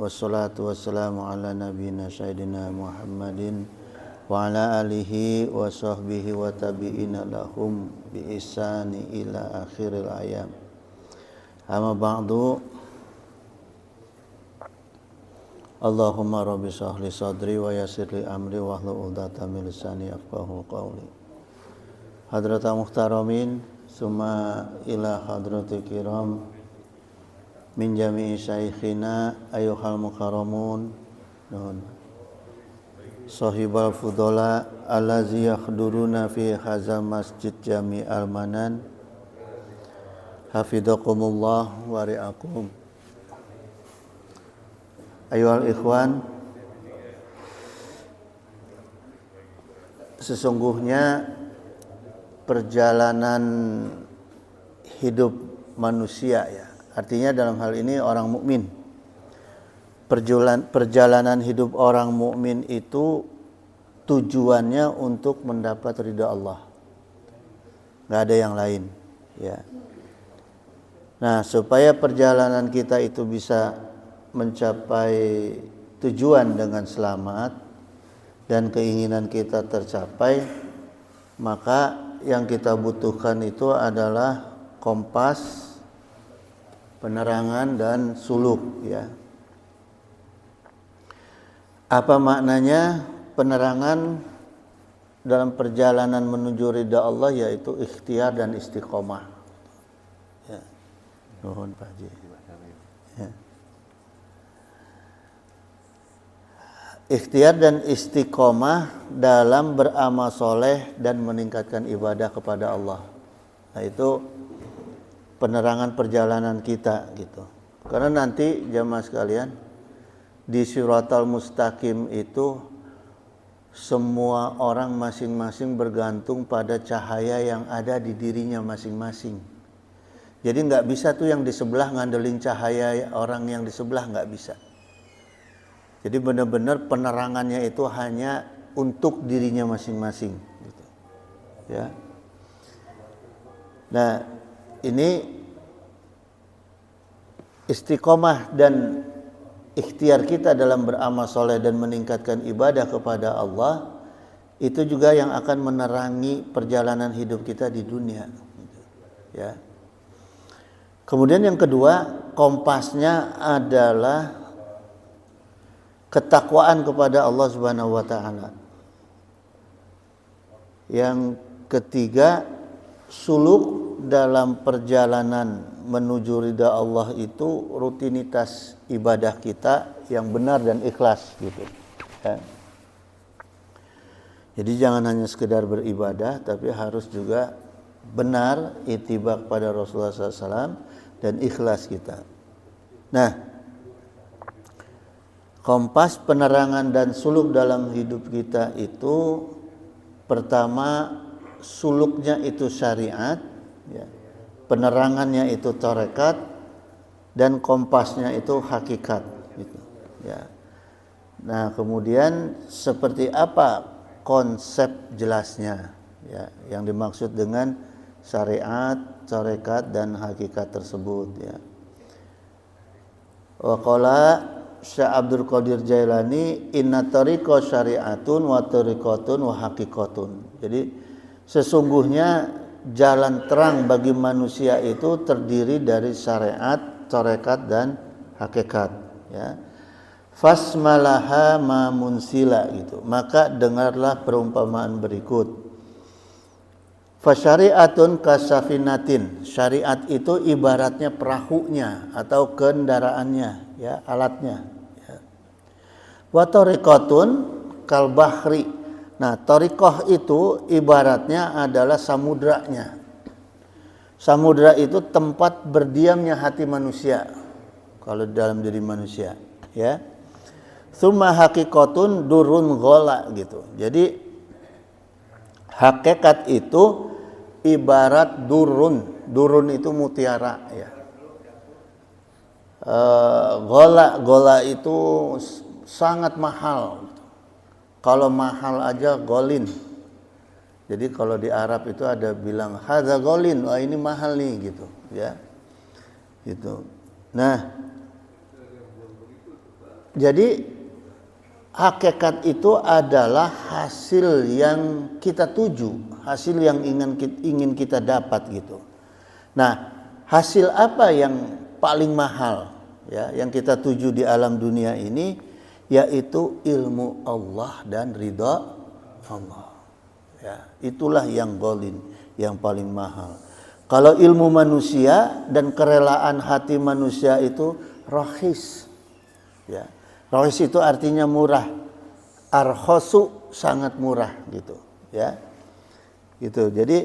Wassalatu wassalamu ala nabiyina sayyidina Muhammadin wa ala alihi wa sahbihi wa tabi'ina lahum bi ihsani ila akhiril ayam. Amma ba'du. Allahumma rabbi shrah li sadri wa yassir li amri wahlul 'uqdatam min lisani yafqahu qawli. Hadratal muhtaramin, summa ila hadratil kiram min jami'i syaikhina ayyuhal mukarramun sahibal fudola allazi yakhduruna fi hazal masjid jami'al manan hafidhakumullah wa ri'akum. Ayyuhal ikhwan, sesungguhnya perjalanan hidup manusia, ya, artinya dalam hal ini orang mukmin, perjalanan hidup orang mukmin itu tujuannya untuk mendapat ridha Allah, nggak ada yang lain, ya. Nah, supaya perjalanan kita itu bisa mencapai tujuan dengan selamat dan keinginan kita tercapai, maka yang kita butuhkan itu adalah kompas, penerangan dan suluk, ya. Apa maknanya penerangan dalam perjalanan menuju ridha Allah? Yaitu ikhtiar dan istiqomah, ya. Nuhun Pak Haji, ya. Ikhtiar dan istiqomah dalam beramal soleh dan meningkatkan ibadah kepada Allah. Nah, itu penerangan perjalanan kita, gitu. Karena nanti jamaah sekalian, di Siratal Mustaqim itu semua orang masing-masing bergantung pada cahaya yang ada di dirinya masing-masing. Jadi nggak bisa tuh yang di sebelah ngandelin cahaya orang yang di sebelah, nggak bisa. Jadi benar-benar penerangannya itu hanya untuk dirinya masing-masing, gitu, ya. Nah, ini istiqomah dan ikhtiar kita dalam beramal soleh dan meningkatkan ibadah kepada Allah, itu juga yang akan menerangi perjalanan hidup kita di dunia, ya. Kemudian yang kedua, kompasnya adalah ketakwaan kepada Allah Subhanahu wa taala. Yang ketiga, suluk dalam perjalanan menuju ridha Allah itu rutinitas ibadah kita yang benar dan ikhlas, gitu, ya. Jadi jangan hanya sekedar beribadah, tapi harus juga benar ittiba pada Rasulullah SAW dan ikhlas kita. Nah, kompas penerangan dan suluk dalam hidup kita itu, pertama, suluknya itu syariat, ya. Penerangannya itu tarekat, dan kompasnya itu hakikat, gitu, ya. Nah, kemudian seperti apa konsep jelasnya, ya, yang dimaksud dengan syariat, tarekat dan hakikat tersebut, ya. Wa qala Syekh Abdul Qadir Jailani, inna tariqa syari'atun wa tariqatun wa haqiqatun. Jadi sesungguhnya jalan terang bagi manusia itu terdiri dari syariat, tarekat dan hakikat, ya. Fasmalaha ma munsila, gitu. Maka dengarlah perumpamaan berikut. Fasyari'atun kasafinatin. Syariat itu ibaratnya perahunya atau kendaraannya, ya, alatnya, ya. Wa tariqatun kal bahri. Nah, tariqah itu ibaratnya adalah samudranya. Samudra itu tempat berdiamnya hati manusia kalau dalam diri manusia, ya. Tsumma haqiqatun durun ghala, gitu. Jadi hakikat itu ibarat durun. Durun itu mutiara, ya. Gola itu sangat mahal. Kalau mahal aja golin. Jadi kalau di Arab itu ada bilang hadza golin, wah ini mahal nih, gitu, ya. Gitu. Nah, Jadi hakikat itu adalah hasil yang kita tuju, hasil yang ingin kita dapat gitu. Nah, hasil apa yang paling mahal ya yang kita tuju di alam dunia ini, yaitu ilmu Allah dan ridha Allah. Ya, itulah yang golin, yang paling mahal. Kalau ilmu manusia dan kerelaan hati manusia itu rohis. Ya. Rohis itu artinya murah. Arhosu sangat murah gitu, ya. Gitu. Jadi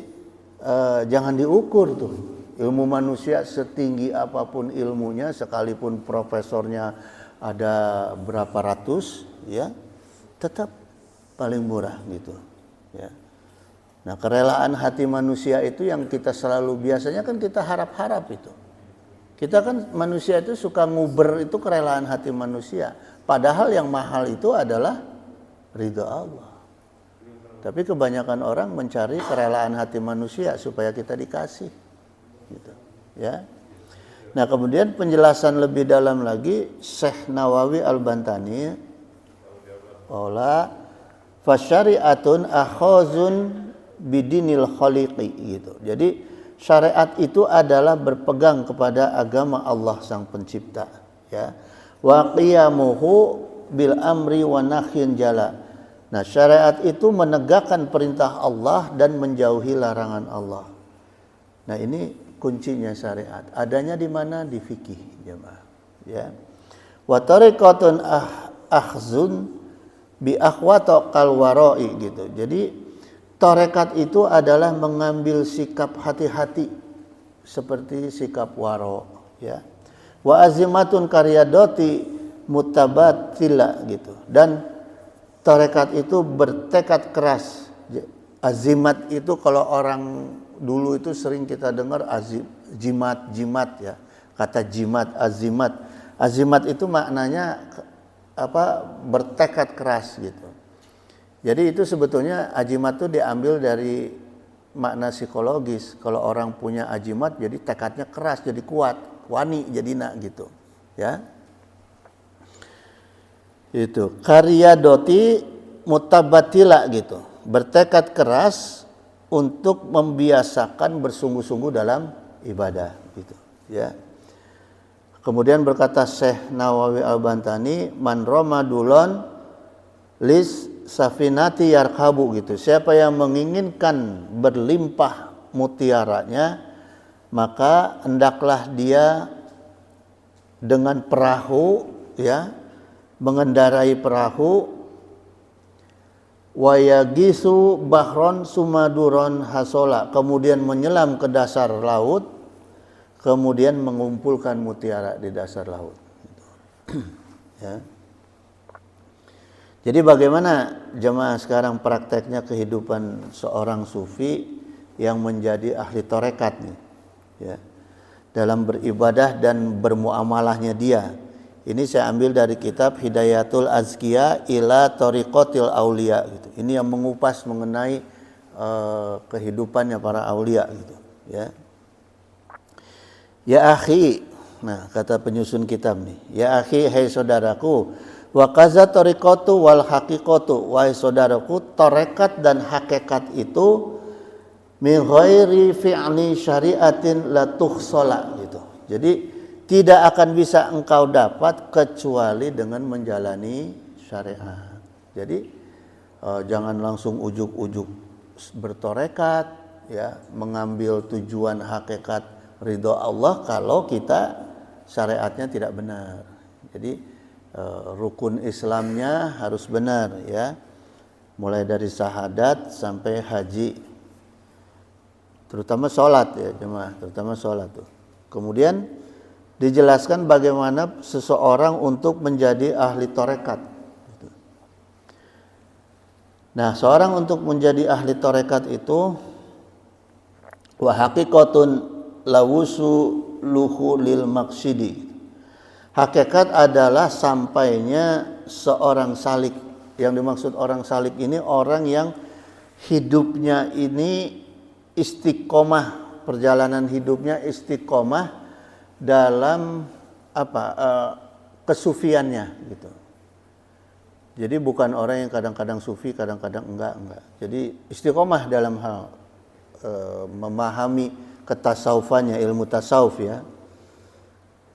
jangan diukur tuh. Ilmu manusia setinggi apapun ilmunya, sekalipun profesornya ada berapa ratus, ya, tetap paling murah gitu, ya. Nah, kerelaan hati manusia itu yang kita selalu biasanya kan kita harap-harap itu. Kita kan manusia itu suka nguber itu kerelaan hati manusia. Padahal yang mahal itu adalah ridha Allah. Tapi kebanyakan orang mencari kerelaan hati manusia supaya kita dikasih. Gitu. Ya. Nah, kemudian penjelasan lebih dalam lagi Syekh Nawawi Al-Bantani qala fasyari'atun akhazun bidinil khaliqi gitu. Jadi syariat itu adalah berpegang kepada agama Allah sang pencipta, ya. Wa qiyamuhu bil amri wa nahyin jala. Nah, syariat itu menegakkan perintah Allah dan menjauhi larangan Allah. Nah, ini kuncinya syariat. Adanya di mana? Di fikih, jemaah, ya. Wa tariqatun akhzun bi akhwata kal warai gitu. Jadi tarekat itu adalah mengambil sikap hati-hati seperti sikap waro, ya. Wa azimatun karyadoti mutabatila gitu. Dan tarekat itu bertekad keras. Azimat itu kalau orang dulu itu sering kita dengar jimat ya. Kata jimat, azimat. Azimat itu maknanya bertekad keras gitu. Jadi itu sebetulnya azimat itu diambil dari makna psikologis. Kalau orang punya azimat jadi tekadnya keras, jadi kuat, wani jadinya gitu, ya. Itu karyadoti mutabatila gitu, bertekad keras untuk membiasakan bersungguh-sungguh dalam ibadah gitu, ya. Kemudian berkata Syekh Nawawi Al-Bantani, man romadulon lis safinati yarkabu gitu. Siapa yang menginginkan berlimpah mutiaranya, maka hendaklah dia dengan perahu, ya, mengendarai perahu, wayagisu bahron sumaduron hasola, kemudian menyelam ke dasar laut, kemudian mengumpulkan mutiara di dasar laut. Ya. Jadi bagaimana jemaah sekarang prakteknya kehidupan seorang sufi yang menjadi ahli tarekat nih, ya, dalam beribadah dan bermuamalahnya dia. Ini saya ambil dari kitab Hidayatul Azkiya ila Tariqatil Aulia gitu. Ini yang mengupas mengenai kehidupannya para aulia gitu, ya. Ya akhi, nah kata penyusun kitab nih, ya akhi, hai saudaraku, wa qaza tariqatu wal haqiqatu, wahai saudaraku, tarekat dan hakikat itu min ghairi fi'li syariatin la tuhsala gitu. Jadi tidak akan bisa engkau dapat kecuali dengan menjalani syariat. Jadi jangan langsung ujuk-ujuk bertorekat, ya, mengambil tujuan hakikat ridho Allah kalau kita syariatnya tidak benar. Jadi rukun Islamnya harus benar, ya, mulai dari syahadat sampai haji, terutama sholat, ya jemaah, terutama sholat tuh. Kemudian dijelaskan bagaimana seseorang untuk menjadi ahli tarekat. Nah, seorang untuk menjadi ahli tarekat itu wa haqiqatun lawusu luhu lil maqsidi. Hakikat adalah sampainya seorang salik. Yang dimaksud orang salik ini orang yang hidupnya ini istiqomah, perjalanan hidupnya istiqomah dalam kesufiannya gitu. Jadi bukan orang yang kadang-kadang sufi, kadang-kadang enggak. Jadi istiqomah dalam hal memahami ketasawufannya, ilmu tasawuf ya.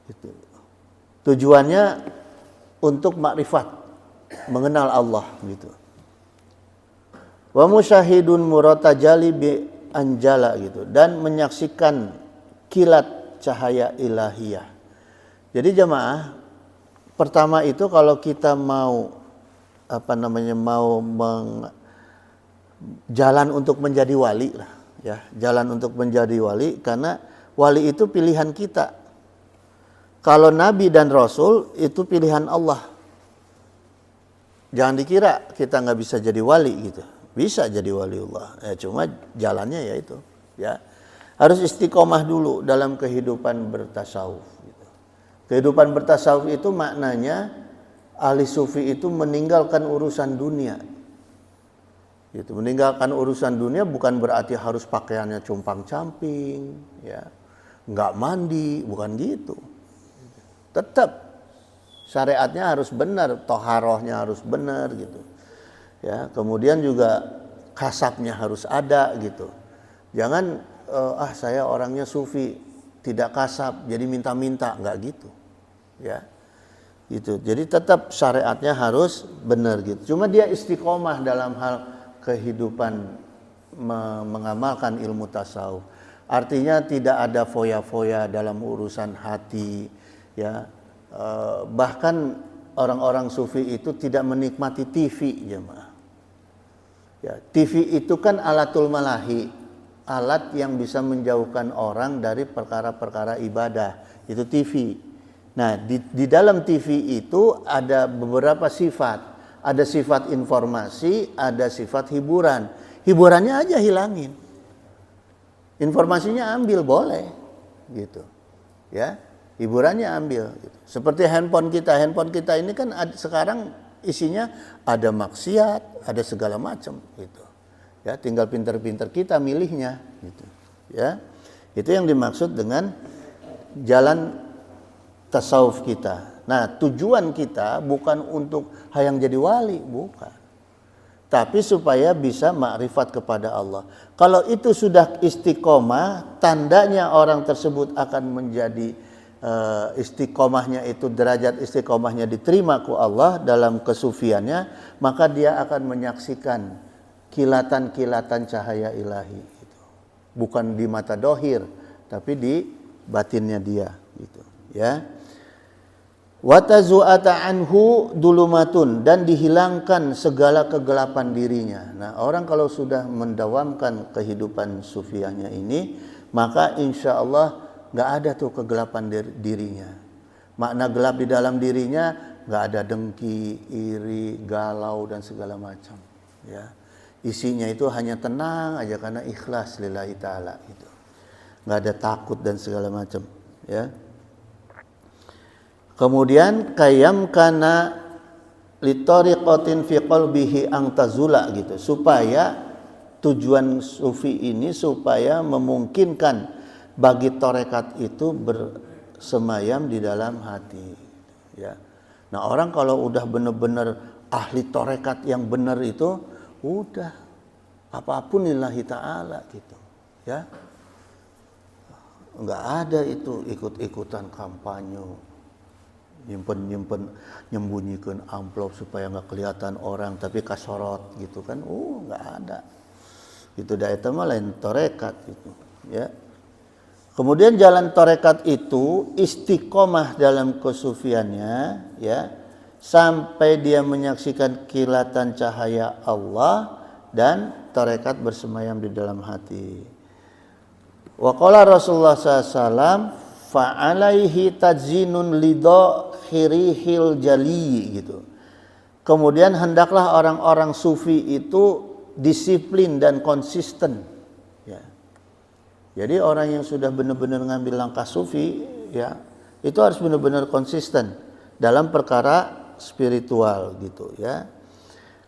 Itu. Tujuannya untuk makrifat, mengenal Allah gitu. Wa musyahidun muratajali bi anjala gitu, dan menyaksikan kilat cahaya ilahiyah. Jadi jemaah, pertama itu kalau kita mau jalan untuk menjadi wali lah ya, jalan untuk menjadi wali, karena wali itu pilihan kita. Kalau nabi dan rasul itu pilihan Allah. Jangan dikira kita nggak bisa jadi wali gitu, bisa jadi waliullah ya, cuma jalannya ya itu ya, harus istiqomah dulu dalam kehidupan bertasawuf gitu. Kehidupan bertasawuf itu maknanya ahli sufi itu meninggalkan urusan dunia. Gitu. Meninggalkan urusan dunia bukan berarti harus pakaiannya compang-camping, ya, nggak mandi, bukan gitu. Tetap syariatnya harus benar, toharohnya harus benar gitu. Ya, kemudian juga kasabnya harus ada gitu. Jangan saya orangnya sufi, tidak kasab, jadi minta-minta, nggak gitu. Ya. Gitu. Jadi tetap syariatnya harus benar gitu. Cuma dia istiqomah dalam hal kehidupan mengamalkan ilmu tasawuf. Artinya tidak ada foya-foya dalam urusan hati ya. Bahkan orang-orang sufi itu tidak menikmati TV jemaah. Ya, TV itu kan alatul malahi, alat yang bisa menjauhkan orang dari perkara-perkara ibadah. Itu TV. Nah, di dalam TV itu ada beberapa sifat. Ada sifat informasi, ada sifat hiburan. Hiburannya aja hilangin. Informasinya ambil boleh gitu. Ya, hiburannya ambil gitu. Seperti handphone kita ini kan sekarang isinya ada maksiat, ada segala macam gitu. Ya, tinggal pinter-pinter kita milihnya gitu. Ya. Itu yang dimaksud dengan jalan tasawuf kita. Nah, tujuan kita bukan untuk hayang jadi wali, bukan. Tapi supaya bisa makrifat kepada Allah. Kalau itu sudah istiqomah, tandanya orang tersebut akan menjadi istiqomahnya itu, derajat istiqomahnya diterima ku Allah dalam kesufiannya, maka dia akan menyaksikan kilatan-kilatan cahaya ilahi. Gitu. Bukan di mata dohir, tapi di batinnya dia. Gitu. Ya. Watazu'ata anhu dulumatun, dan dihilangkan segala kegelapan dirinya. Nah, orang kalau sudah mendawamkan kehidupan sufiahnya ini, maka insya Allah nggak ada tuh kegelapan dirinya. Makna gelap di dalam dirinya nggak ada dengki, iri, galau dan segala macam. Ya, isinya itu hanya tenang aja karena ikhlas lillahi ta'ala gitu. Nggak ada takut dan segala macam. Ya. Kemudian kayam kana litariqatin fi qalbihi ang tazula gitu, supaya tujuan sufi ini supaya memungkinkan bagi tarekat itu bersemayam di dalam hati ya. Nah, orang kalau udah benar-benar ahli tarekat yang benar itu udah apapun lillahi ta'ala gitu ya. Enggak ada itu ikut-ikutan kampanye, nyimpen nyembunyikan amplop supaya nggak kelihatan orang tapi kasorot gitu kan, nggak ada. Itu dah itu mah lain tarekat gitu ya. Kemudian jalan tarekat itu istiqomah dalam kesufiannya ya, sampai dia menyaksikan kilatan cahaya Allah dan tarekat bersemayam di dalam hati. Wa qala Rasulullah SAW fa'alaihi tadzinun lidhahirihil jali gitu. Kemudian hendaklah orang-orang sufi itu disiplin dan konsisten ya. Jadi orang yang sudah benar-benar ngambil langkah sufi ya, itu harus benar-benar konsisten dalam perkara spiritual gitu ya.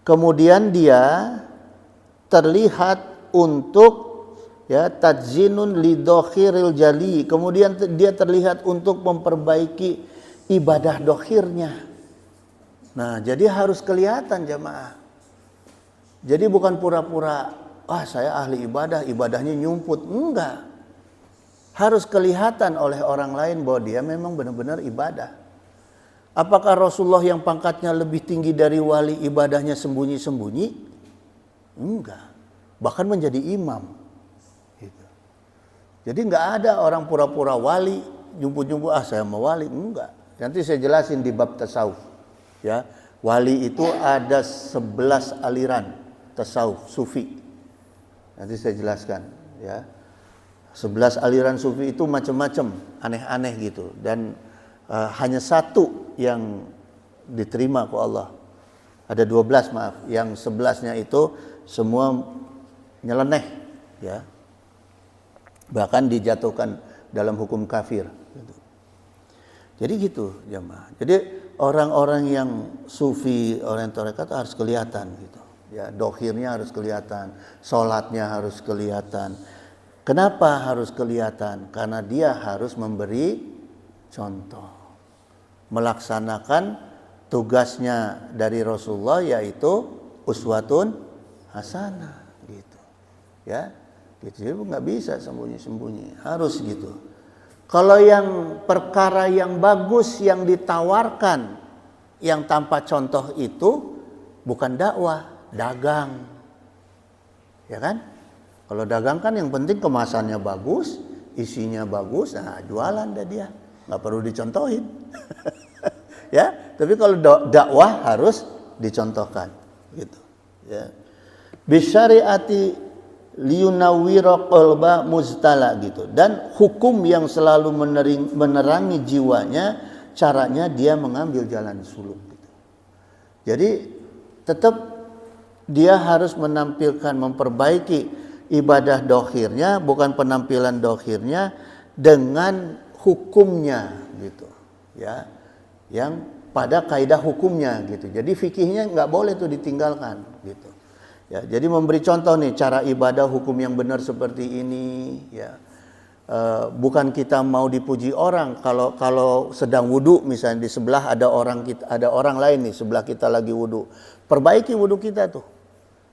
Kemudian dia terlihat untuk ya tadzinun lidhahiril jali, kemudian dia terlihat untuk memperbaiki ibadah dohirnya Nah, jadi harus kelihatan jamaah. Jadi bukan pura-pura, saya ahli ibadah, ibadahnya nyumput. Enggak. Harus kelihatan oleh orang lain bahwa dia memang benar-benar ibadah. Apakah Rasulullah yang pangkatnya lebih tinggi dari wali ibadahnya sembunyi-sembunyi? Enggak. Bahkan menjadi imam. Gitu. Jadi enggak ada orang pura-pura wali, nyumput-nyumput, saya mau wali. Enggak. Nanti saya jelasin di bab tasawuf. Ya, wali itu ada 11 aliran tasawuf sufi. Nanti saya jelaskan. Ya. 11 aliran sufi itu macam-macam, aneh-aneh gitu. Dan hanya satu yang diterima ke Allah. Ada 12 maaf, yang 11-nya itu semua nyeleneh, ya. Bahkan dijatuhkan dalam hukum kafir. Jadi gitu jemaah. Jadi orang-orang yang sufi, orang tarekat harus kelihatan gitu. Ya, dohirnya harus kelihatan, sholatnya harus kelihatan. Kenapa harus kelihatan? Karena dia harus memberi contoh. Melaksanakan tugasnya dari Rasulullah, yaitu uswatun hasanah gitu. Ya. Gitu. Jadi nggak bisa sembunyi-sembunyi, harus gitu. Kalau yang perkara yang bagus yang ditawarkan yang tanpa contoh itu bukan dakwah, dagang. Ya kan? Kalau dagang kan yang penting kemasannya bagus, isinya bagus, nah jualan dah dia, nggak perlu dicontohin. Ya, tapi kalau dakwah harus dicontohkan, gitu. Ya. Bisyariati liyunawwira qalba muztala gitu. Dan hukum yang selalu menerangi jiwanya, caranya dia mengambil jalan suluk. Gitu. Jadi tetap dia harus menampilkan, memperbaiki ibadah dohirnya, bukan penampilan dohirnya, dengan hukumnya gitu, ya, yang pada kaidah hukumnya gitu. Jadi fikihnya nggak boleh tuh ditinggalkan gitu. Ya, jadi memberi contoh nih cara ibadah hukum yang benar seperti ini, ya. Bukan kita mau dipuji orang. Kalau sedang wudu misalnya di sebelah ada orang lain nih sebelah kita lagi wudu, perbaiki wudu kita tuh.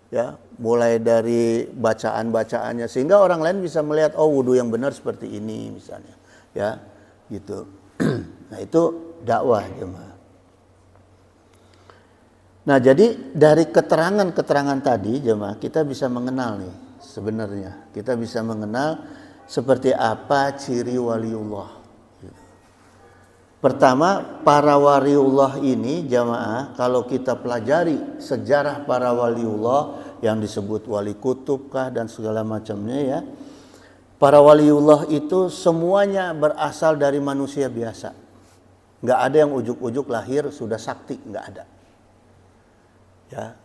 Ya, mulai dari bacaan-bacaannya sehingga orang lain bisa melihat wudu yang benar seperti ini misalnya, ya, gitu. Nah, itu dakwah jemaah. Nah, jadi dari keterangan-keterangan tadi jemaah kita bisa mengenal nih sebenarnya. Kita bisa mengenal seperti apa ciri waliullah. Pertama, para waliullah ini jamaah, kalau kita pelajari sejarah para waliullah yang disebut wali kutubkah dan segala macamnya, ya. Para waliullah itu semuanya berasal dari manusia biasa. Nggak ada yang ujuk-ujuk lahir sudah sakti, nggak ada. Ya.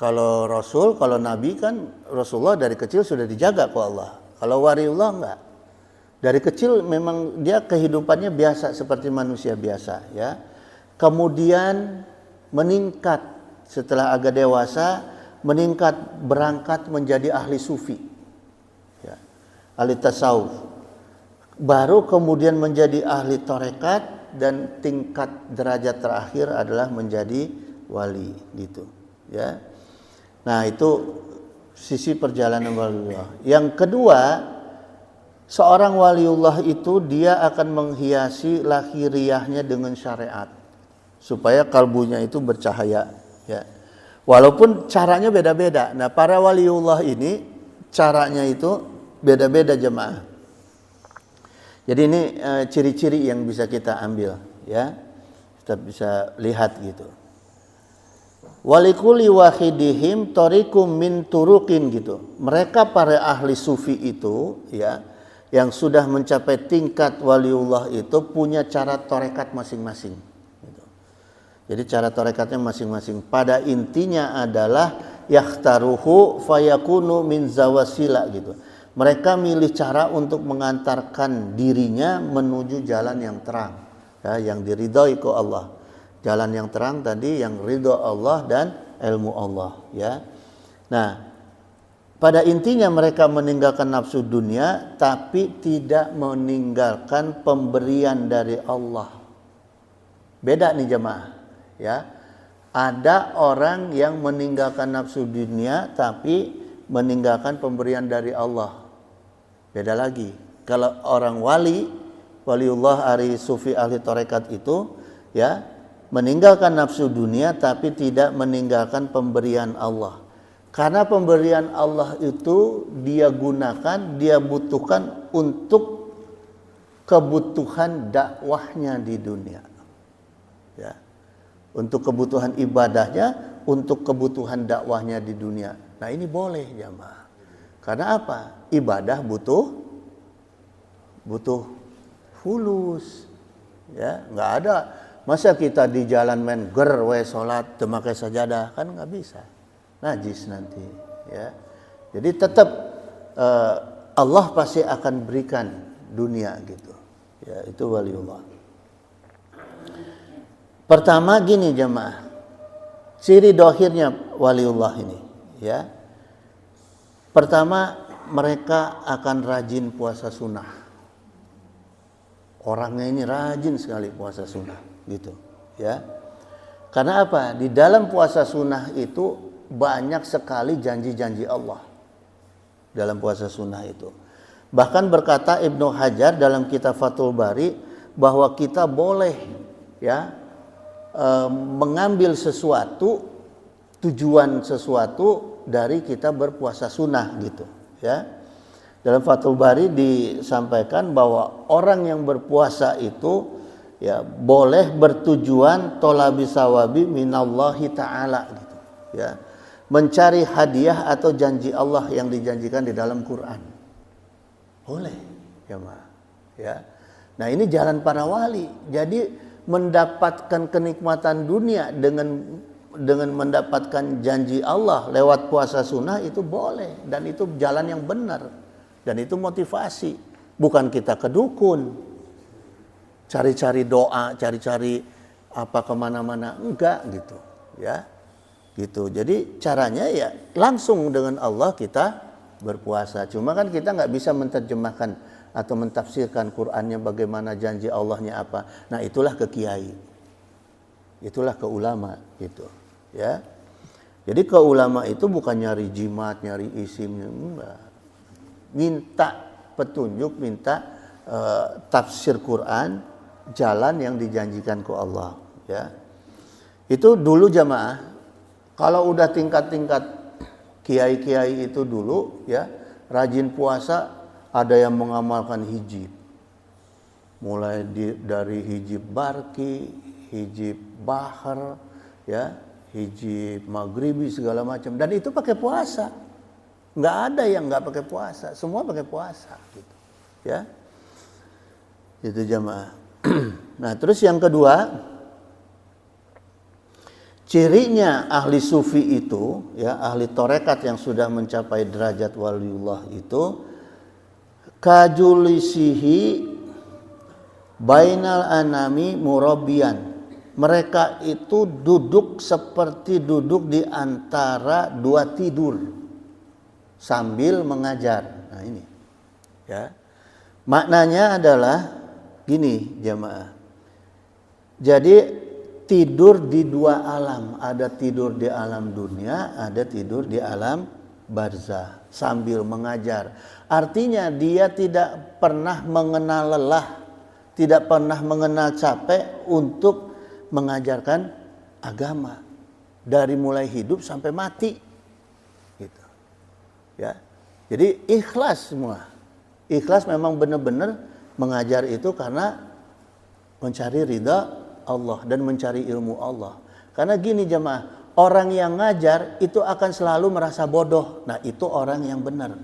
Kalau Rasul, kalau Nabi kan Rasulullah dari kecil sudah dijaga ke Allah. Kalau waliullah enggak. Dari kecil memang dia kehidupannya biasa seperti manusia biasa, ya. Kemudian meningkat setelah agak dewasa, meningkat berangkat menjadi ahli sufi, ya, ahli tasawuf. Baru kemudian menjadi ahli tarekat dan tingkat derajat terakhir adalah menjadi wali, gitu, ya. Nah, itu sisi perjalanan waliullah. Yang kedua, seorang waliullah itu dia akan menghiasi lahiriahnya dengan syariat supaya kalbunya itu bercahaya, ya. Walaupun caranya beda-beda. Nah, para waliullah ini caranya itu beda-beda jemaah. Jadi ini ciri-ciri yang bisa kita ambil, ya. Kita bisa lihat gitu. Walikuli wahidihim tarikum min turukin gitu. Mereka para ahli sufi itu, ya, yang sudah mencapai tingkat waliullah itu punya cara tarekat masing-masing. Gitu. Jadi cara tarekatnya masing-masing. Pada intinya adalah yakhtaruhu fayakunu min zawasila gitu. Mereka milih cara untuk mengantarkan dirinya menuju jalan yang terang, ya, yang diridhoi ke Allah. Jalan yang terang tadi yang ridho Allah dan ilmu Allah, ya. Nah, pada intinya mereka meninggalkan nafsu dunia tapi tidak meninggalkan pemberian dari Allah. Beda nih jemaah, ya. Ada orang yang meninggalkan nafsu dunia tapi meninggalkan pemberian dari Allah. Beda lagi. Kalau orang waliullah ahli sufi ahli tarekat itu ya meninggalkan nafsu dunia tapi tidak meninggalkan pemberian Allah. Karena pemberian Allah itu dia gunakan, dia butuhkan untuk kebutuhan dakwahnya di dunia. Ya. Untuk kebutuhan ibadahnya, untuk kebutuhan dakwahnya di dunia. Nah, ini boleh jamaah. Karena apa? Ibadah butuh fulus. Ya, enggak ada masa kita di jalan main salat memakai sajadah, kan enggak bisa. Najis nanti, ya. Jadi tetap Allah pasti akan berikan dunia gitu. Ya, itu waliullah. Pertama gini jemaah, ciri dohirnya waliullah ini, ya. Pertama, mereka akan rajin puasa sunnah. Orangnya ini rajin sekali puasa sunnah, gitu, ya. Karena apa? Di dalam puasa sunnah itu banyak sekali janji-janji Allah. Dalam puasa sunnah itu. Bahkan berkata Ibnu Hajar dalam kitab Fathul Bari bahwa kita boleh, ya, mengambil sesuatu, tujuan sesuatu dari kita berpuasa sunnah gitu, ya. Dalam Fathul Bari disampaikan bahwa orang yang berpuasa itu ya boleh bertujuan tholabi sawabi minallahi ta'ala gitu, ya. Mencari hadiah atau janji Allah yang dijanjikan di dalam Quran. Boleh, ya. Nah, ini jalan para wali. Jadi mendapatkan kenikmatan dunia dengan mendapatkan janji Allah lewat puasa sunnah itu boleh, dan itu jalan yang benar, dan itu motivasi. Bukan kita ke dukun cari-cari doa, cari-cari apa kemana-mana, enggak gitu, ya, gitu. Jadi caranya ya langsung dengan Allah kita berpuasa. Cuma kan kita nggak bisa menerjemahkan atau mentafsirkan Qur'annya bagaimana, janji Allahnya apa. Nah, itulah ke kiai, itulah ke ulama gitu, ya. Jadi ke ulama itu bukan nyari jimat, nyari isim, enggak. Minta petunjuk, minta tafsir Quran, jalan yang dijanjikan ke Allah, ya. Itu dulu jamaah, kalau udah tingkat-tingkat kiai-kiai itu dulu, ya, rajin puasa, ada yang mengamalkan hijib. Mulai dari hijib barki, hijib bahar, ya, hijib maghribi segala macam, dan itu pakai puasa. Nggak ada yang nggak pakai puasa, semua pakai puasa gitu, ya. Itu jamaah. Nah, terus yang kedua, cirinya ahli sufi itu, ya, ahli torekat yang sudah mencapai derajat waliullah itu, kajulisihi bainal anami murabian. Mereka itu duduk seperti duduk di antara dua tidur sambil mengajar. Nah, ini, ya. Maknanya adalah gini jamaah. Jadi tidur di dua alam, ada tidur di alam dunia, ada tidur di alam barzah sambil mengajar. Artinya dia tidak pernah mengenal lelah, tidak pernah mengenal capek untuk mengajarkan agama dari mulai hidup sampai mati, gitu, ya. Jadi ikhlas semua, ikhlas memang benar-benar mengajar itu karena mencari ridha Allah dan mencari ilmu Allah. Karena gini jemaah, orang yang ngajar itu akan selalu merasa bodoh. Nah, itu orang yang benar.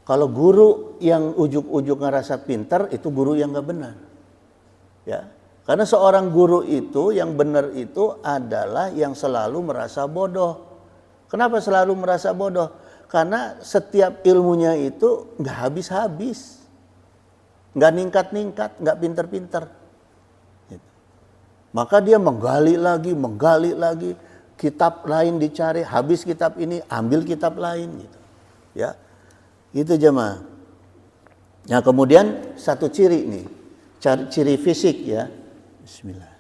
Kalau guru yang ujuk-ujuk ngerasa pintar, itu guru yang gak benar, ya. Karena seorang guru itu yang benar itu adalah yang selalu merasa bodoh. Kenapa selalu merasa bodoh? Karena setiap ilmunya itu gak habis-habis, gak ningkat-ningkat, gak pintar-pintar. Maka dia menggali lagi, kitab lain dicari, habis kitab ini, ambil kitab lain gitu, ya. Itu jemaah. Nah, kemudian satu ciri nih, ciri fisik, ya. Bismillah.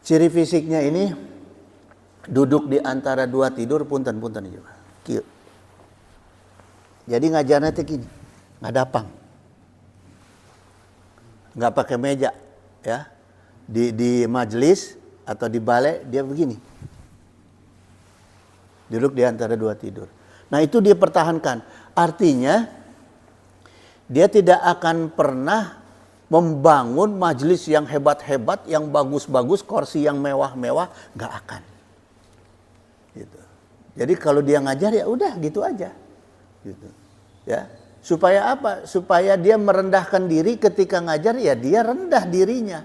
Ciri fisiknya ini duduk di antara dua tidur punten-punten aja. Kieu. Jadi ngajarnya teh gini, ngadapang. Enggak pakai meja, ya. Di majelis atau di balai dia begini. Duduk di antara dua tidur. Nah, itu dia pertahankan. Artinya dia tidak akan pernah membangun majelis yang hebat-hebat, yang bagus-bagus, kursi yang mewah-mewah, nggak akan. Gitu. Jadi kalau dia ngajar ya udah gitu aja. Gitu. Ya. Supaya apa? Supaya dia merendahkan diri ketika ngajar, ya dia rendah dirinya.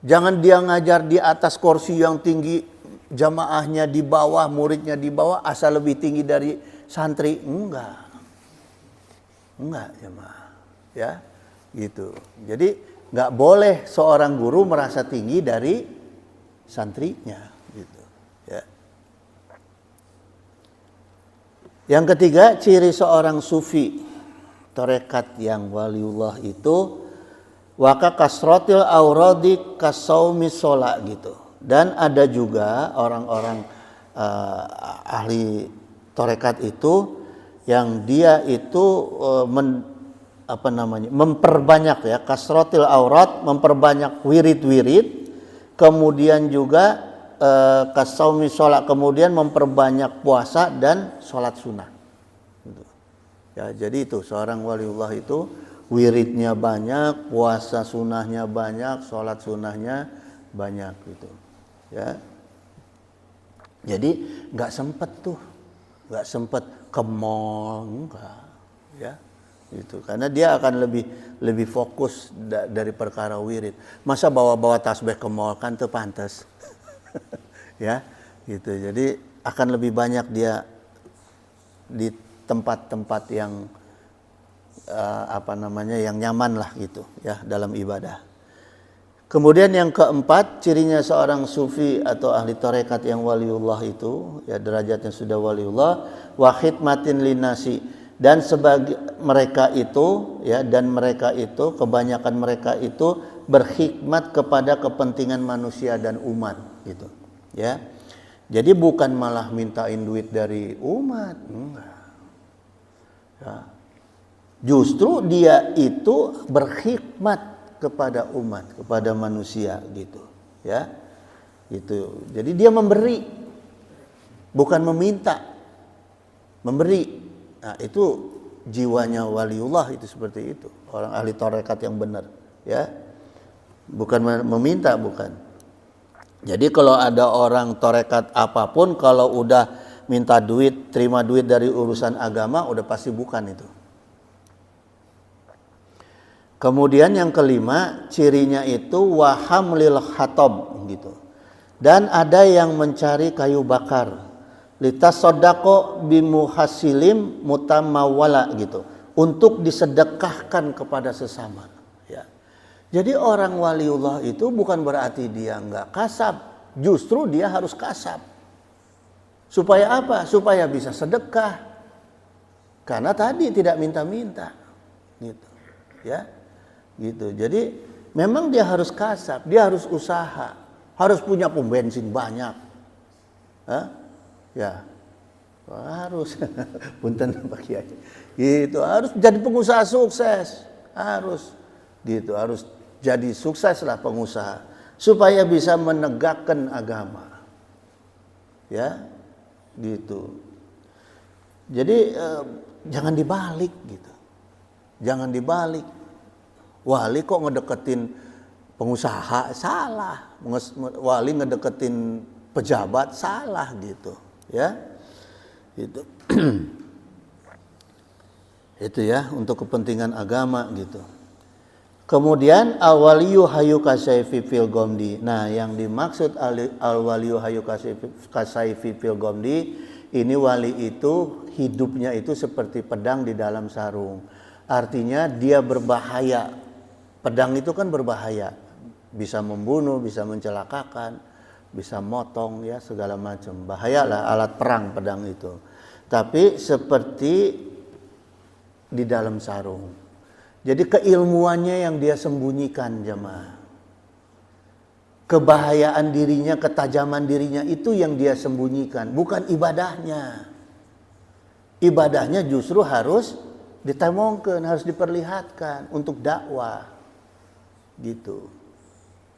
Jangan dia ngajar di atas kursi yang tinggi, jamaahnya di bawah, muridnya di bawah, asal lebih tinggi dari santri. Enggak jemaah. Ya, gitu. Jadi nggak boleh seorang guru merasa tinggi dari santrinya, gitu. Ya. Yang ketiga, ciri seorang sufi tarekat yang waliullah itu waka kasrotil auradi kasaumi sholat gitu. Dan ada juga orang-orang ahli tarekat itu yang dia itu memperbanyak ya kasrotil aurat, memperbanyak wirid-wirid, kemudian juga kasaumi sholat, kemudian memperbanyak puasa dan sholat sunnah. Gitu. Ya, jadi itu seorang waliullah itu wiridnya banyak, puasa sunnahnya banyak, sholat sunnahnya banyak gitu. Ya, jadi nggak sempet ke mall, enggak, ya, gitu. Karena dia akan lebih fokus dari perkara wirid. Masa bawa tasbih ke mall kan tuh pantas, ya, gitu. Jadi akan lebih banyak dia di tempat-tempat yang yang nyaman lah gitu, ya, dalam ibadah. Kemudian yang keempat, cirinya seorang sufi atau ahli tarekat yang waliullah itu, ya derajatnya sudah waliullah, wa khidmatin linasi, dan sebagai mereka itu, ya, dan mereka itu, kebanyakan mereka itu berkhidmat kepada kepentingan manusia dan umat gitu, ya. Jadi bukan malah mintain duit dari umat, enggak. Ya. Justru dia itu berkhidmat kepada umat, kepada manusia gitu, ya. Gitu. Jadi dia memberi, bukan meminta. Memberi. Nah, itu jiwanya waliullah itu seperti itu. Orang ahli tarekat yang benar, ya. Bukan meminta, bukan. Jadi kalau ada orang tarekat apapun, kalau udah minta duit, terima duit dari urusan agama, udah pasti bukan itu. Kemudian yang kelima, cirinya itu wahamlil hatab gitu. Dan ada yang mencari kayu bakar. Litasoddaqo bimuhasilim mutamawala gitu. Untuk disedekahkan kepada sesama. Ya. Jadi orang waliullah itu bukan berarti dia enggak kasab. Justru dia harus kasab. Supaya apa? Supaya bisa sedekah. Karena tadi tidak minta-minta. Gitu. Ya. Gitu. Jadi memang dia harus kasab, dia harus usaha, harus punya pom bensin banyak. Hah? Ya. Harus. Punten Pak Kiai. Gitu, harus jadi pengusaha sukses. Harus. Gitu, harus jadi sukseslah pengusaha supaya bisa menegakkan agama. Ya. Gitu. Jadi jangan dibalik gitu. Jangan dibalik. Wali kok ngedeketin pengusaha, salah. Wali ngedeketin pejabat, salah gitu, ya. Itu. Itu ya untuk kepentingan agama gitu. Kemudian al-waliyu hayu kasayfi fil gomdi. Nah, yang dimaksud al-waliyu hayu kasayfi fil gomdi, ini wali itu hidupnya itu seperti pedang di dalam sarung. Artinya dia berbahaya. Pedang itu kan berbahaya, bisa membunuh, bisa mencelakakan, bisa motong, ya, segala macam. Bahayalah alat perang pedang itu. Tapi seperti di dalam sarung. Jadi keilmuannya yang dia sembunyikan, jemaah. kebahayaan dirinya, ketajaman dirinya itu yang dia sembunyikan, bukan ibadahnya. Ibadahnya justru harus ditemongkeun, harus diperlihatkan untuk dakwah. Gitu.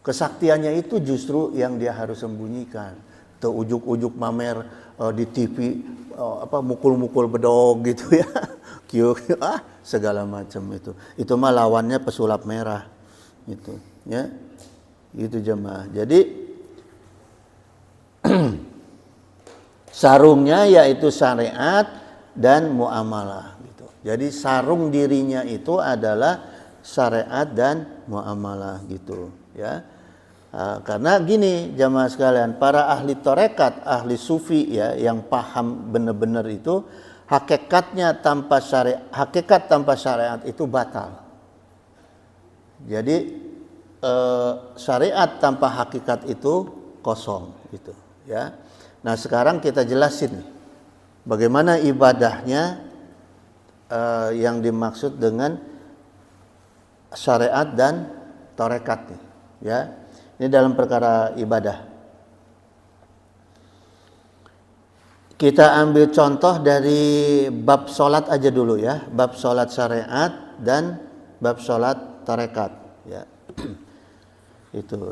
Kesaktiannya itu justru yang dia harus sembunyikan. Tuh ujuk-ujuk mamer di TV mukul-mukul bedog gitu ya. Segala macam itu. Itu mah lawannya pesulap merah. Gitu, ya. Gitu jemaah. Jadi sarungnya yaitu syariat dan muamalah gitu. Jadi sarung dirinya itu adalah syariat dan muamalah gitu, ya. Karena gini jamaah sekalian, para ahli tarekat, ahli sufi ya yang paham benar-benar itu hakikat tanpa syariat itu batal. Jadi syariat tanpa hakikat itu kosong gitu, ya. Nah, sekarang kita jelasin nih, bagaimana ibadahnya yang dimaksud dengan syariat dan tarekat nih, ya. Ini dalam perkara ibadah. Kita ambil contoh dari bab sholat aja dulu ya, bab sholat syariat dan bab sholat tarekat, ya.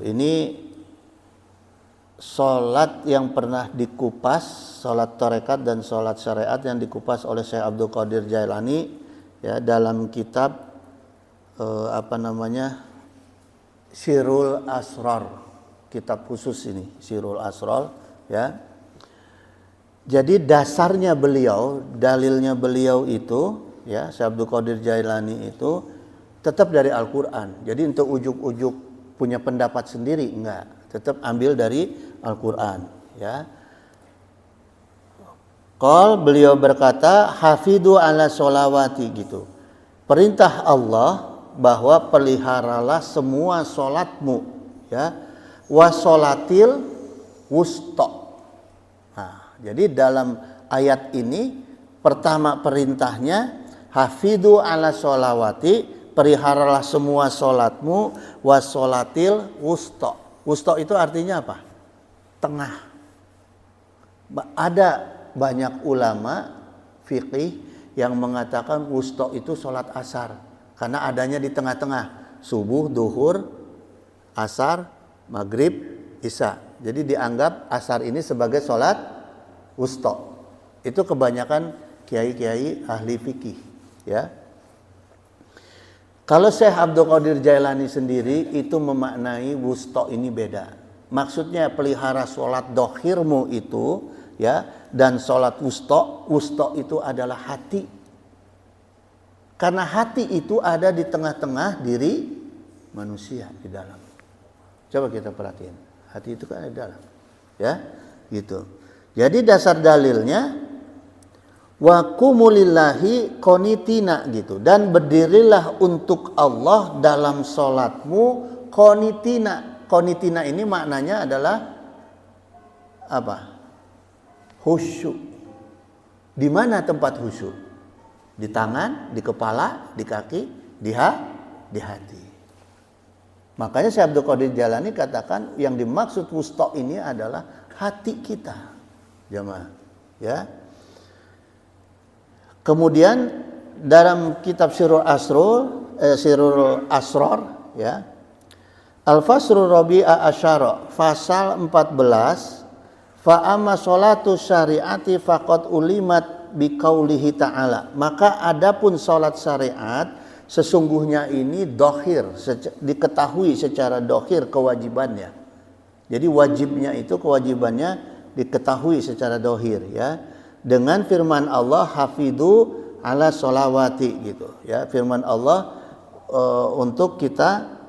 Ini sholat yang pernah dikupas, sholat tarekat dan sholat syariat yang dikupas oleh Syekh Abdul Qadir Jailani ya dalam kitab Sirul Asrar, kitab khusus ini Sirul Asrar ya. Jadi dasarnya beliau, dalilnya beliau itu ya Syekh Abdul Qadir Jailani itu tetap dari Al-Qur'an. Jadi untuk ujuk-ujuk punya pendapat sendiri enggak, tetap ambil dari Al-Qur'an ya. Beliau berkata hafidhu ala sholawati gitu. Perintah Allah bahwa peliharalah semua sholatmu ya. Wasolatil wusta. Nah, jadi dalam ayat ini pertama perintahnya hafidhu ala sholawati, peliharalah semua sholatmu, wasolatil wusta. Wusta itu artinya apa? Tengah. Ada banyak ulama fikih yang mengatakan wusta itu sholat asar, karena adanya di tengah-tengah, subuh, duhur, asar, maghrib, isya. Jadi dianggap asar ini sebagai sholat wusta. Itu kebanyakan kiai-kiai ahli fikih, ya. Kalau Syekh Abdul Qadir Jailani sendiri itu memaknai wusta ini beda. Maksudnya pelihara sholat dohirmu itu ya, dan sholat wusta itu adalah hati. Karena hati itu ada di tengah-tengah diri manusia di dalam. Coba kita perhatiin, hati itu kan ada di dalam, ya, gitu. Jadi dasar dalilnya wa kumulillahi qonitina gitu, dan berdirilah untuk Allah dalam sholatmu qonitina. Qonitina ini maknanya adalah apa? Khusyuk. Di mana tempat khusyuk? Di tangan, di kepala, di kaki, di hati. Makanya Syekh Abdul Qadir Jailani katakan yang dimaksud wusta ini adalah hati kita, jemaah, ya. Kemudian dalam kitab Sirul Asrar ya, Al-Fasrul Rabi'a Asyara pasal 14, fa amma sholatu syariati faqad ulimat biqaulihi ta'ala. Maka adapun salat syariat sesungguhnya ini dohir, diketahui secara dohir kewajibannya. Jadi wajibnya itu, kewajibannya diketahui secara dohir ya. Dengan firman Allah hafidhu ala sholawati gitu ya, firman Allah untuk kita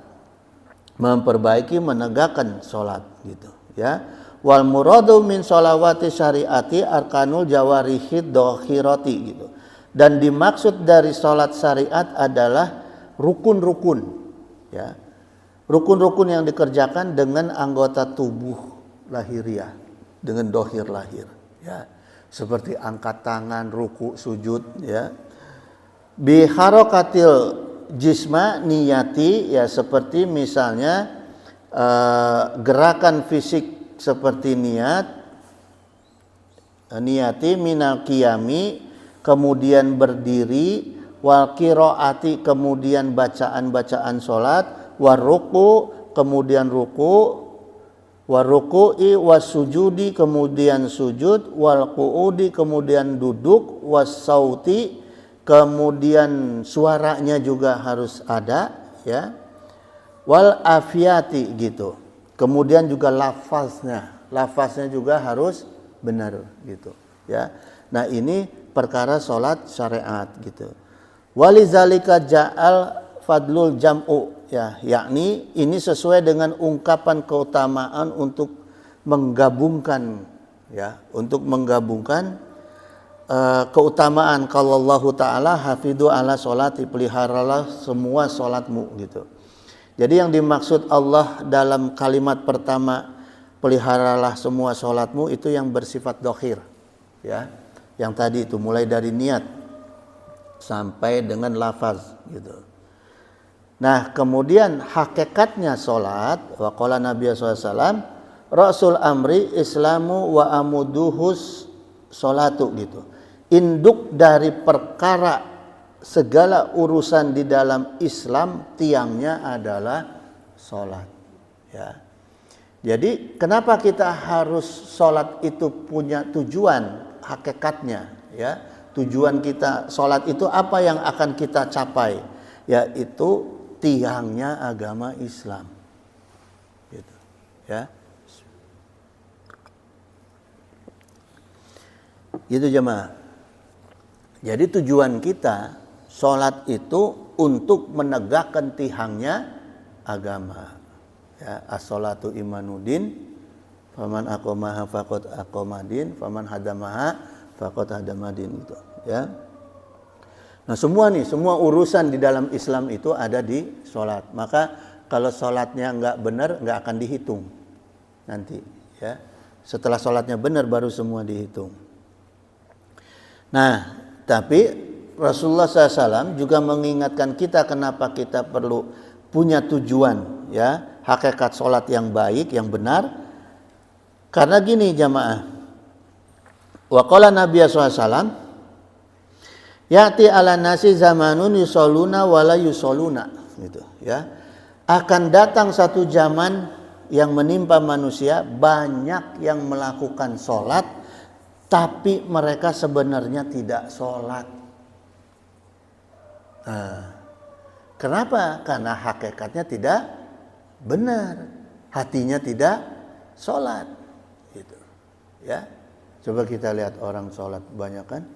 memperbaiki, menegakkan sholat gitu ya. Wal muradu min sholawati syariati arkanul jawarihid dohirati gitu, dan dimaksud dari sholat syariat adalah rukun-rukun ya, rukun-rukun yang dikerjakan dengan anggota tubuh lahiriah, dengan dohir lahir ya, seperti angkat tangan, ruku, sujud ya. Bi harokatil jisma niyati ya, seperti misalnya gerakan fisik seperti niyati minal qiyami, kemudian berdiri, wal qiraati, kemudian bacaan-bacaan salat, waruku, kemudian ruku, waruku'i wasujudi, kemudian sujud, wal qu'udi, kemudian duduk, wasauti, kemudian suaranya juga harus ada, ya, wal afiyati gitu. Kemudian juga lafaznya juga harus benar gitu, ya. Nah, ini perkara salat syariat gitu. Walizalika ja'al fadlul jam'u, ya, yakni ini sesuai dengan ungkapan keutamaan untuk menggabungkan, ya, untuk menggabungkan keutamaan. Kalau Allah Ta'ala hafidhu ala sholati, peliharalah semua sholatmu gitu. Jadi yang dimaksud Allah dalam kalimat pertama, peliharalah semua sholatmu, itu yang bersifat dohir, ya, yang tadi itu mulai dari niat sampai dengan lafaz gitu. Nah, kemudian hakikatnya sholat, wa qala Nabi SAW, Rasul amri islamu wa amuduhus sholatu gitu. Induk dari perkara segala urusan di dalam Islam, tiangnya adalah sholat, ya. Jadi kenapa kita harus sholat itu punya tujuan hakikatnya, ya. Tujuan kita sholat itu apa yang akan kita capai, yaitu tiangnya agama Islam, gitu, ya. Gitu jemaah. Jadi tujuan kita sholat itu untuk menegakkan tiangnya agama, ya. As-sholatu imanuddin, faman aqamaha faqad aqamadin, faman hadamaha faqad hadamadin gitu, ya. Nah, semua urusan di dalam Islam itu ada di sholat. Maka kalau sholatnya nggak benar, nggak akan dihitung nanti, ya. Setelah sholatnya benar baru semua dihitung. Nah, tapi Rasulullah SAW juga mengingatkan kita kenapa kita perlu punya tujuan, ya, hakikat sholat yang baik, yang benar. Karena gini jamaah, wa qala Nabi SAW, ya'ti ala nasi zamanun yusalluna wala yusalluna gitu, ya. Akan datang satu zaman yang menimpa manusia, banyak yang melakukan sholat tapi mereka sebenarnya tidak sholat. Nah, kenapa? Karena hakikatnya tidak benar, hatinya tidak sholat, gitu, ya. Coba kita lihat orang sholat banyak kan,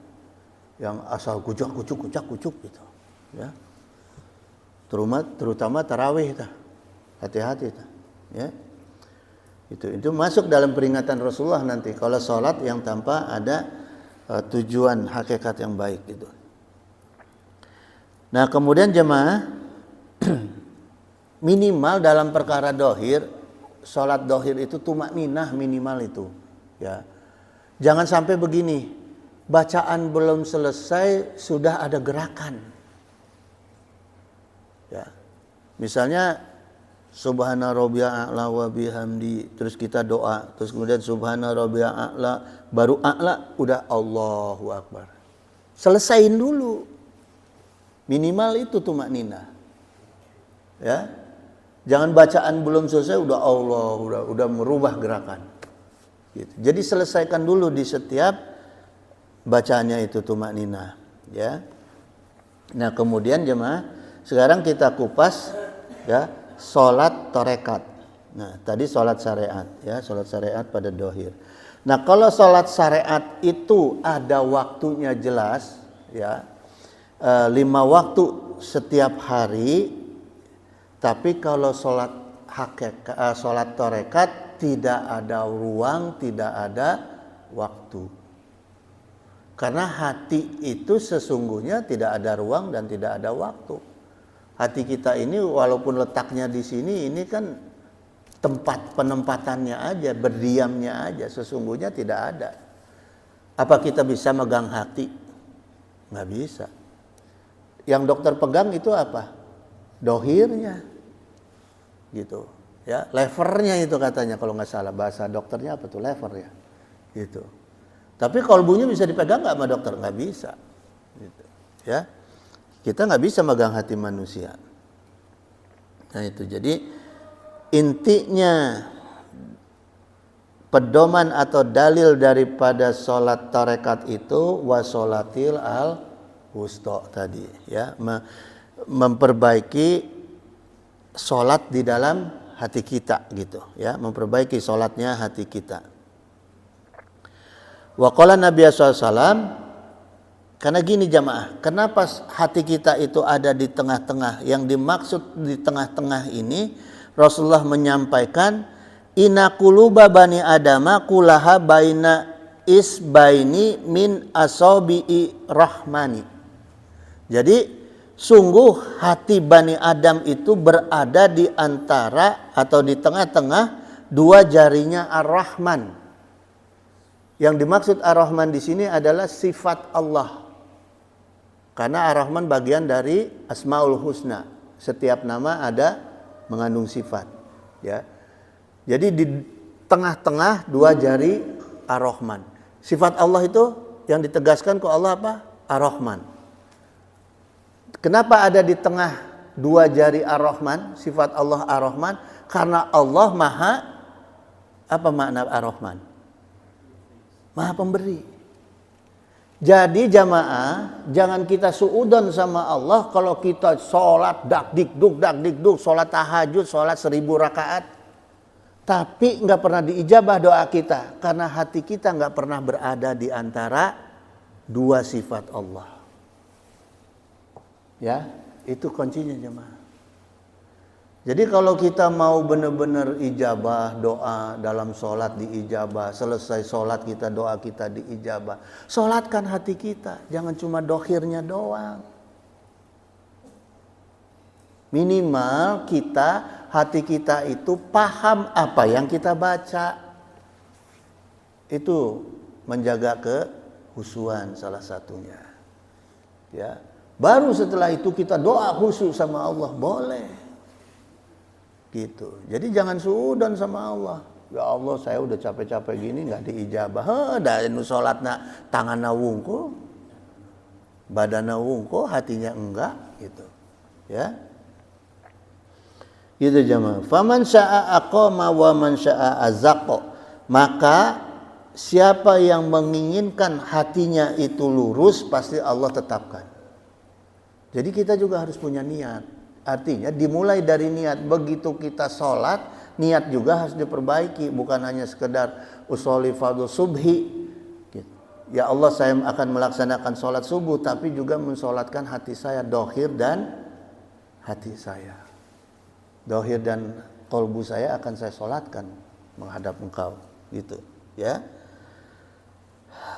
yang asal kucuk gitu, ya. Terutama tarawih itu, hati-hati itu, ya. Itu masuk dalam peringatan Rasulullah nanti kalau sholat yang tanpa ada tujuan hakikat yang baik gitu. Nah, kemudian jemaah minimal dalam perkara dohir, sholat dohir itu tumakninah minimal itu, ya. Jangan sampai begini, bacaan belum selesai sudah ada gerakan, ya. Misalnya subhana rabbiyal a'la wa bihamdi, terus kita doa, terus kemudian subhana rabbiyal a'la, baru a'la udah Allahu akbar. Selesaiin dulu. Minimal itu tumakninah, ya. Jangan bacaan belum selesai udah Allah, udah merubah gerakan, gitu. Jadi selesaikan dulu di setiap bacaannya itu tumakninah, ya. Nah, kemudian jemaah, sekarang kita kupas, ya, sholat torekat. Nah, tadi sholat syariat, ya, sholat syariat pada dohir. Nah, kalau sholat syariat itu ada waktunya jelas, ya. 5 waktu setiap hari. Tapi kalau sholat torekat tidak ada ruang, tidak ada waktu. Karena hati itu sesungguhnya tidak ada ruang dan tidak ada waktu. Hati kita ini walaupun letaknya di sini, ini kan tempat penempatannya aja, berdiamnya aja, sesungguhnya tidak ada. Apa kita bisa megang hati? Nggak bisa. Yang dokter pegang itu apa? Dohirnya, gitu, Ya, levernya itu katanya kalau nggak salah bahasa dokternya apa tuh lever ya, gitu. Tapi kolbunya bisa dipegang nggak sama dokter? Nggak bisa, gitu. Ya, kita nggak bisa megang hati manusia. Nah itu jadi intinya pedoman atau dalil daripada sholat tarekat itu wasolatil al wusta tadi, ya, memperbaiki sholat di dalam hati kita gitu, ya, memperbaiki sholatnya hati kita. Wa qala Nabi SAW, karena gini jamaah, kenapa hati kita itu ada di tengah-tengah? Yang dimaksud di tengah-tengah ini Rasulullah menyampaikan inna quluba bani adama kulaha baina isbaini min asabi'i rahmani. Jadi sungguh hati Bani Adam itu berada di antara atau di tengah-tengah dua jarinya Ar-Rahman. Yang dimaksud Ar-Rahman di sini adalah sifat Allah. Karena Ar-Rahman bagian dari Asmaul Husna. Setiap nama ada mengandung sifat. Ya. Jadi di tengah-tengah dua jari Ar-Rahman. Sifat Allah itu yang ditegaskan ke Allah apa? Ar-Rahman. Kenapa ada di tengah dua jari Ar-Rahman, sifat Allah Ar-Rahman? Karena Allah maha, apa makna Ar-Rahman? Maha pemberi. Jadi jamaah, jangan kita suudon sama Allah kalau kita sholat dak-dik-duk, sholat tahajud, sholat 1000 rakaat. Tapi nggak pernah diijabah doa kita. Karena hati kita nggak pernah berada di antara dua sifat Allah. Ya, itu kuncinya jemaah. Jadi kalau kita mau benar-benar ijabah doa dalam sholat diijabah, selesai sholat kita doa kita diijabah, sholatkan hati kita, jangan cuma dohirnya doang. Minimal kita, hati kita itu paham apa yang kita baca. Itu menjaga kehusuan salah satunya. Ya. Baru setelah itu kita doa khusyuk sama Allah, boleh. Gitu. Jadi jangan suudan sama Allah. Ya Allah, saya udah capek-capek gini nggak diijabah. Dah nu salatna tanganna wungkul, badanna wungkul, hatinya enggak gitu. Ya. Gitu jemaah. Faman syaa aqama wa man syaa azzaqa. Maka siapa yang menginginkan hatinya itu lurus pasti Allah tetapkan. Jadi kita juga harus punya niat. Artinya dimulai dari niat. Begitu kita sholat, niat juga harus diperbaiki. Bukan hanya sekedar usolli fardhu subhi. Ya Allah, saya akan melaksanakan sholat subuh. Tapi juga mensolatkan hati saya. Dohir dan hati saya. Dohir dan kolbu saya akan saya sholatkan menghadap engkau. Gitu. Ya.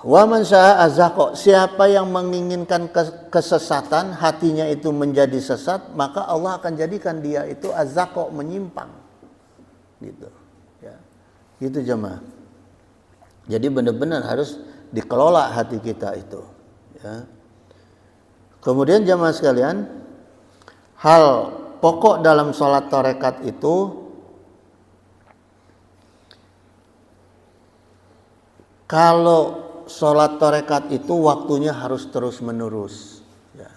Wa man syaa azzaqa, siapa yang menginginkan kesesatan, hatinya itu menjadi sesat, maka Allah akan jadikan dia itu azzaqa, menyimpang. Gitu. Ya. Gitu jemaah. Jadi benar-benar harus dikelola hati kita itu, ya. Kemudian jemaah sekalian, hal pokok dalam sholat tarekat itu kalau sholat tarekat itu waktunya harus terus menerus. Ya.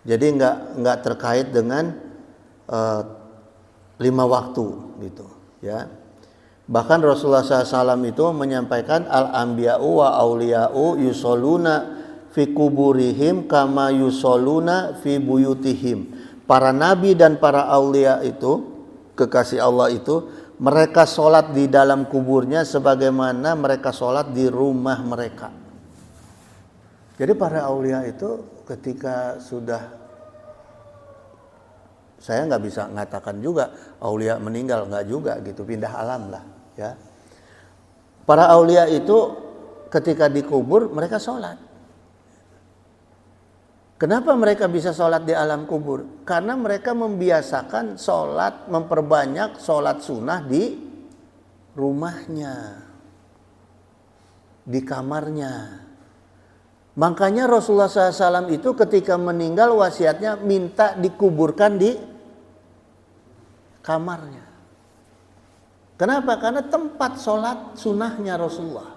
Jadi nggak terkait dengan 5 waktu gitu. Ya. Bahkan Rasulullah SAW itu menyampaikan al-anbiya'u wa auliya'u yusoluna fi kuburihim kama yusoluna fi buyutihim. Para nabi dan para aulia itu, kekasih Allah itu, mereka sholat di dalam kuburnya sebagaimana mereka sholat di rumah mereka. Jadi para aulia itu ketika sudah, saya nggak bisa mengatakan juga aulia meninggal, nggak juga gitu, pindah alam lah. Ya. Para aulia itu ketika dikubur mereka sholat. Kenapa mereka bisa sholat di alam kubur? Karena mereka membiasakan sholat, memperbanyak sholat sunnah di rumahnya, di kamarnya. Makanya Rasulullah SAW itu ketika meninggal wasiatnya minta dikuburkan di kamarnya. Kenapa? Karena tempat sholat sunnahnya Rasulullah.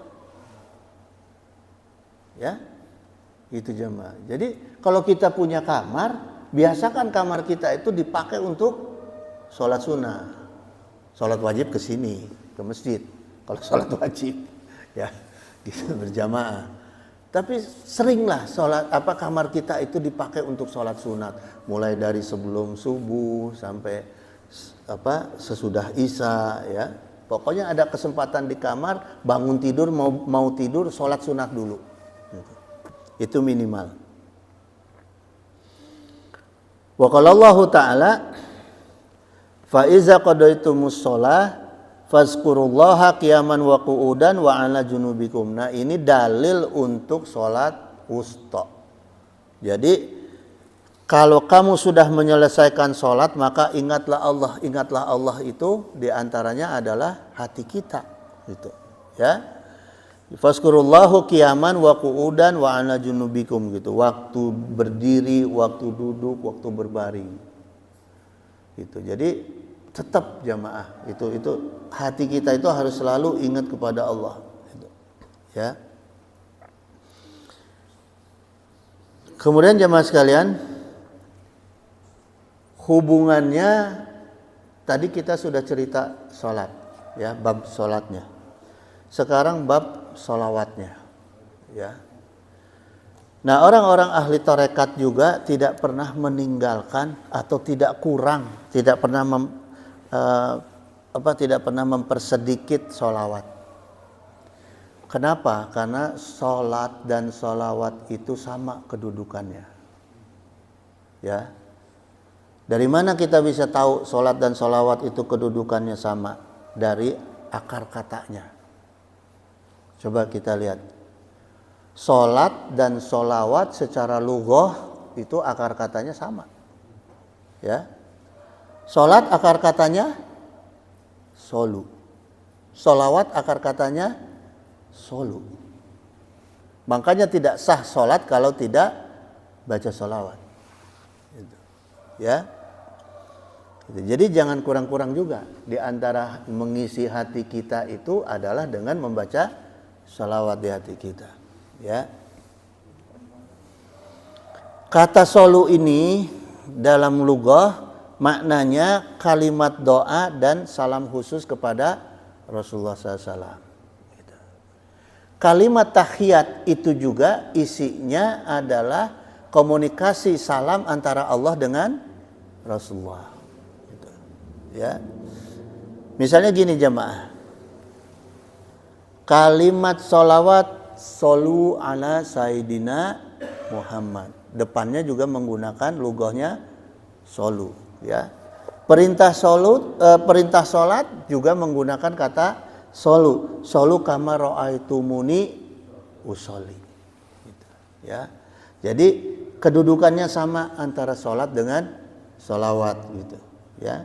Ya, itu jemaah. Jadi kalau kita punya kamar, biasakan kamar kita itu dipakai untuk sholat sunnah. Sholat wajib ke sini, ke masjid. Kalau sholat wajib, ya, gitu berjamaah. Tapi seringlah kamar kita itu dipakai untuk sholat sunat, mulai dari sebelum subuh sampai sesudah isya, ya. Pokoknya ada kesempatan di kamar, bangun tidur mau tidur sholat sunat dulu, itu minimal. Wa qala Allah Ta'ala, fa iza qadaitumus shalah fazkurullaha qiyaman wa qu'udan wa ala junubikum. Nah, ini dalil untuk sholat wusta. Jadi kalau kamu sudah menyelesaikan sholat, maka ingatlah Allah. Ingatlah Allah itu diantaranya adalah hati kita, gitu. Ya, fazkurullahu qiyaman wa qu'udan wa ala junubikum, gitu. Waktu berdiri, waktu duduk, waktu berbaring, gitu. Jadi tetap jamaah itu hati kita itu harus selalu ingat kepada Allah, gitu. Ya. Kemudian jamaah sekalian, hubungannya tadi kita sudah cerita sholat, ya, bab sholatnya. Sekarang bab sholawatnya, ya. Nah, orang-orang ahli tarekat juga tidak pernah meninggalkan atau tidak kurang, tidak pernah mempersedikit sholawat. Kenapa? Karena sholat dan sholawat itu sama kedudukannya. Ya. Dari mana kita bisa tahu sholat dan sholawat itu kedudukannya sama? Dari akar katanya. Coba kita lihat. Sholat dan sholawat secara lughah itu akar katanya sama. Ya. Sholat akar katanya solu. Sholawat akar katanya solu. Makanya tidak sah sholat kalau tidak baca sholawat. Ya. Jadi jangan kurang-kurang juga. Di antara mengisi hati kita itu adalah dengan membaca sholawat di hati kita. Ya. Kata solu ini dalam lughah maknanya kalimat doa dan salam khusus kepada Rasulullah SAW. Kalimat tahiyat itu juga isinya adalah komunikasi salam antara Allah dengan Rasulullah. Ya, misalnya gini jamaah, kalimat sholawat solu ala sayyidina Muhammad, depannya juga menggunakan lughahnya solu. Ya, perintah sholat juga menggunakan kata solu kama ra'aitumuni usolli. Gitu. Ya, jadi kedudukannya sama antara sholat dengan sholawat, gitu. Ya,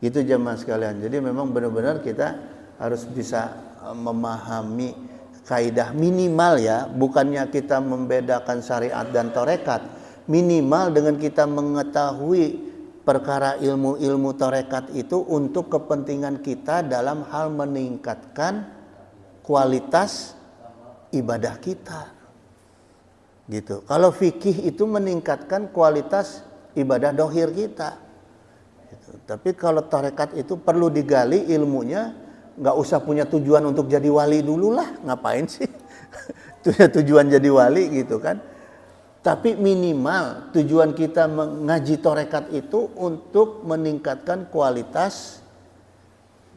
itu jemaah sekalian. Jadi memang benar-benar kita harus bisa memahami kaidah minimal, ya, bukannya kita membedakan syariat dan tarekat. Minimal dengan kita mengetahui perkara ilmu-ilmu tarekat itu untuk kepentingan kita dalam hal meningkatkan kualitas ibadah kita, gitu. Kalau fikih itu meningkatkan kualitas ibadah dohir kita, gitu. Tapi kalau tarekat itu perlu digali ilmunya, nggak usah punya tujuan untuk jadi wali dulu lah, ngapain sih tujuan jadi wali, gitu kan. Tapi minimal tujuan kita mengaji tarekat itu untuk meningkatkan kualitas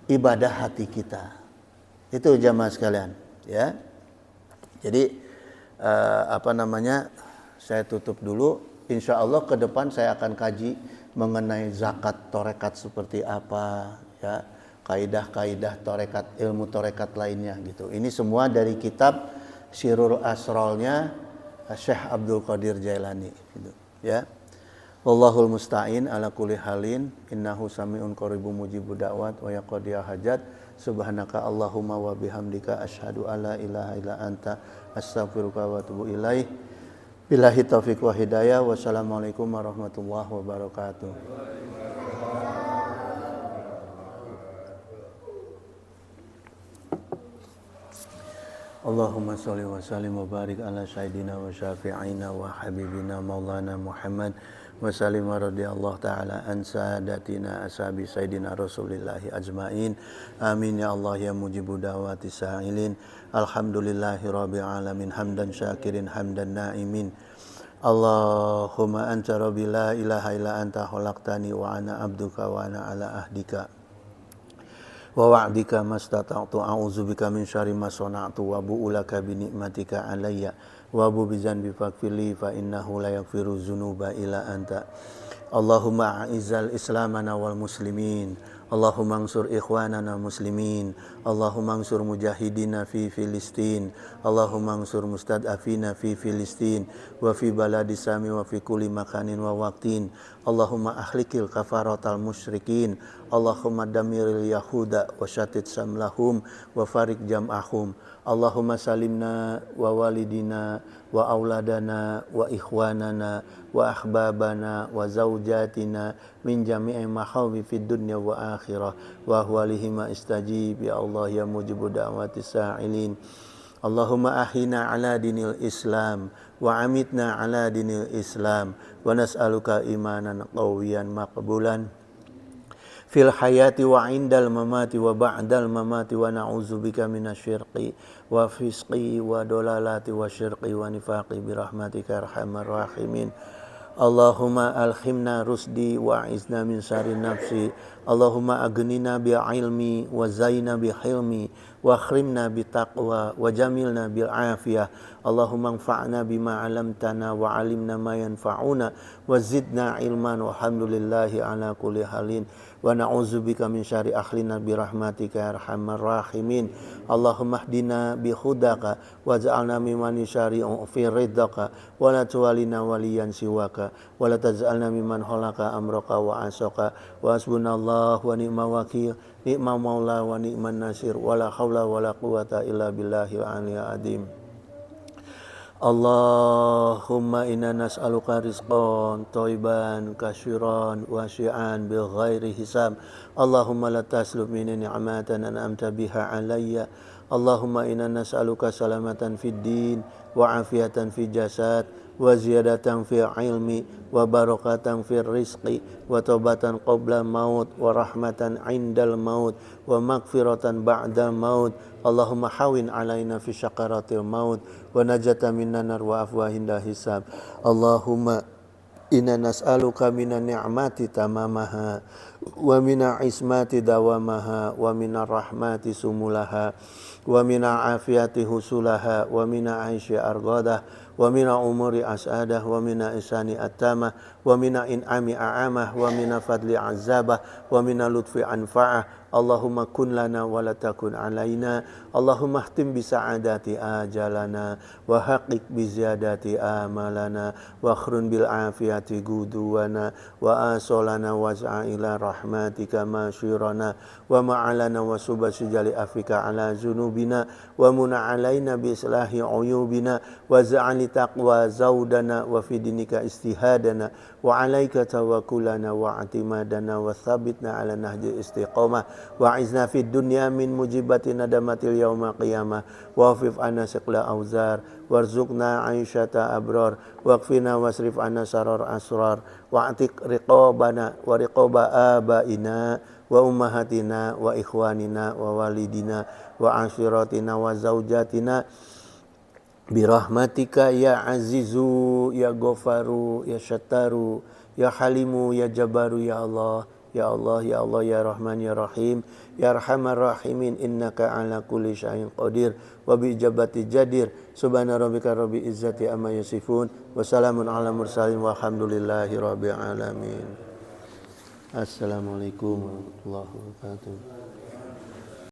ibadah hati kita. Itu jamaah sekalian, ya. Jadi saya tutup dulu. Insya Allah ke depan saya akan kaji mengenai zakat tarekat seperti apa, ya, kaidah-kaidah tarekat, ilmu tarekat lainnya, gitu. Ini semua dari kitab Sirrul Asrarnya Syekh Abdul Qadir Jailani, gitu. Ya. Wallahul musta'in ala kulli halin, innahu sami'un qaribun mujibud da'wat wa yaqdiya hajat. Subhanaka Allahumma wa bihamdika asyhadu alla ilaha illa anta astaghfiruka wa atubu ilaih. Billahi taufiq wa hidayah. Wassalamualaikum warahmatullahi wabarakatuh. Allahumma sholli wa sallim wa barik ala sayyidina wa syafi'ina wa habibina maulana Muhammad wa sallim wa radiyallahu ta'ala an sadatina ashabi sayyidina rasulillahi ajmain. Amin ya Allah ya mujibu da'wati sa'ilin. Alhamdulillahi rabbil alamin hamdan syakirin hamdan na'imin. Allahumma anta rabbi la ilaha illa anta khalaqtani wa ana abduka wa ana ala ahdika wa wa'dika mastata'tu a'udzubika min syarri ma sana'tu wa bu'ulaka bi ni'matika alayya wa bu bi dzanbi faghfirli fa innahu la yaghfiru dzunuba illa anta. Allahumma a'izzal islamana wal muslimin, Allahumma ansur ikhwanana muslimin, Allahumma ansur mujahidina fi Filistin, Allahumma ansur mustad'afina fi Filistin wa fi baladi sami wa fi kulli makanin wa waqtin. Allahumma ahlikil kafaratal musyrikin, Allahumma damiril yahuda wa syatit samlahum wa farik jam'ahum. Allahumma salimna wa walidina wa auladana wa ikhwanana wa ahbabana wa zawjatina min jami'i mahawwi fid dunya wa akhirah wa huwalihima istajib ya Allah ya mujibu da'wati sa'ilin. Allahumma ahina ala dinil Islam wa amitna ala dinil Islam wa nas'aluka imanan qawiyan maqbulan fil hayati wa indal mamati wa ba'dal mamati wa na'udzubika minasyirqi wa fisqi wa dolalati wa syirqi wa nifaqi birahmatika arhamar rahimin. Allahumma alhimna rusdi wa izna min syarri nafsi. Allahumma agnina bi ilmi wa zaina bi hilmi wa akhrimna bi taqwa wa jamilna bil afiyah. Allahumma anfa'na bima 'allamtana wa 'allimna ma yanfa'una wa zidna ilman walhamdulillahi ala kulli halin wa na'udzubika min syarri akhlina bi rahmatika ya arhamar rahimin. Allahumma hdina bi hudaka waj'alna mimman yusyari'u fi ridhaka wa la tuwalina waliyan siwaka wa la taj'alna mimman khalaka amraka wa asaka wa hasbunallahu wa ni'mal wakil ni'mal maula wa ni'man nasir wa la haula wa la quwata illa billahil aliyyil azim. Allahumma inna nas'aluka rizqan thayyiban katsiran wasi'an bil ghairi hisab. Allahumma la taslub minni ni'matan an'amta biha alayya. Allahumma inna nas'aluka salamatan fid din wa afiyatan fid jasad wa ziyadatan fil ilmi wa barakatan fil rizqi wa taubatan qabla maut wa rahmatan indal maut wa maghfiratan ba'dal maut. Allahumma hawin alaina fi syakaratil maut wa najata minan nar wa afwa hinda hisab. Allahumma inna nas'aluka minan ni'mati tamamaha wa mina ismati dawamaha wa minar rahmati sumulaha wa mina afiyati husulaha wa mina aishi argadah wa mina umuri as'adah wa mina isani atamah wa mina in'ami a'amah wa mina fadli azabah wa mina lutfi anfa'ah. Allahumma kun lana wa la takun alaina. Allahumma khtim bi sa'adati ajalana wa haqiq bi ziyadati amalana wa akhrun bil afiyati guduwana wa asolana wa ila rahmatika masyirana wa ma'alana wa subasijali afika ala zunubina wa muna alaina bi islahi uyubina wa za'ali taqwa zaudana wa fidinika istihadana wa alaika tawakkulana wa atimadana wa thabitna ala nahji istiqamah wa izna fid dunya min mujibati nadamatil yaumil qiyamah wa fif anna siqla auzar warzuqna aisyata abrar waqfina wasrif anna sarar asrar wa atik riqabana wa riqaba abaina wa ummahatina wa ikhwanina wa walidina wa ashiratina wa zaujatina birahmatika ya azizu ya ghafaru ya syattaru ya halimu ya jabaru ya Allah. Ya Allah, ya Allah, ya Rahman, ya Rahim, ya Arhamar Rahimin, innaka ala kulli syai'in qadir, wa bi ijabati jadir, subhana rabbika rabbil izzati amma yasifun, wa salamun ala mursalin, walhamdulillahi rabbil alamin. Assalamualaikum warahmatullahi wabarakatuh.